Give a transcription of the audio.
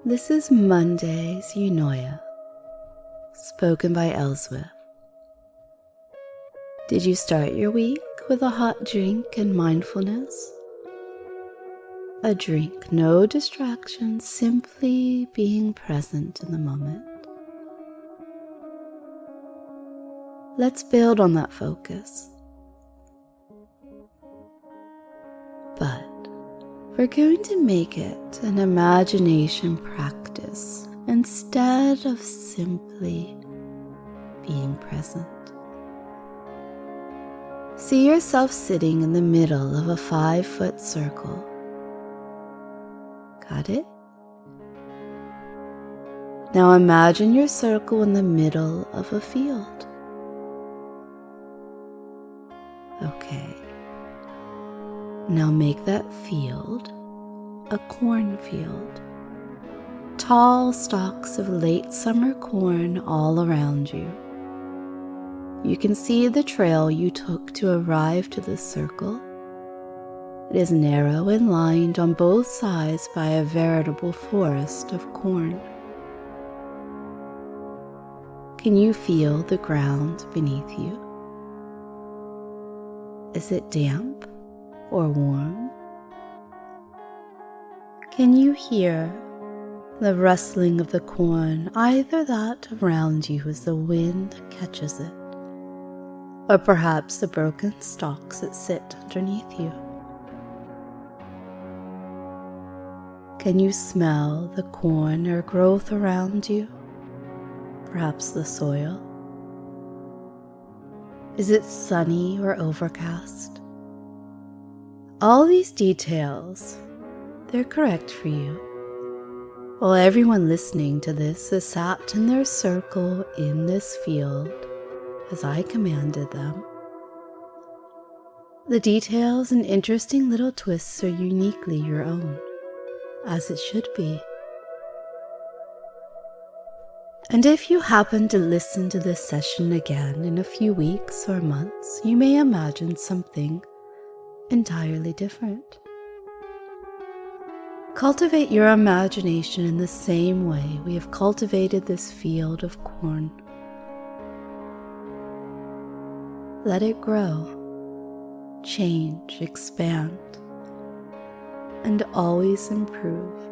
This is Monday's Eunoia, spoken by Elswyth. Did you start your week with a hot drink and mindfulness? A drink, no distractions, simply being present in the moment. Let's build on that focus. But we're going to make it an imagination practice instead of simply being present. See yourself sitting in the middle of a 5-foot circle. Got it? Now imagine your circle in the middle of a field. Okay. Now make that field a cornfield. Tall stalks of late summer corn all around you. You can see the trail you took to arrive to the circle. It is narrow and lined on both sides by a veritable forest of corn. Can you feel the ground beneath you? Is it damp or warm? Can you hear the rustling of the corn, either that around you as the wind catches it, or perhaps the broken stalks that sit underneath you? Can you smell the corn or growth around you? Perhaps the soil? Is it sunny or overcast? All these details, they're correct for you. While everyone listening to this is sat in their circle in this field as I commanded them. The details and interesting little twists are uniquely your own, as it should be. And if you happen to listen to this session again in a few weeks or months, you may imagine something entirely different. Cultivate your imagination in the same way we have cultivated this field of corn. Let it grow, change, expand, and always improve.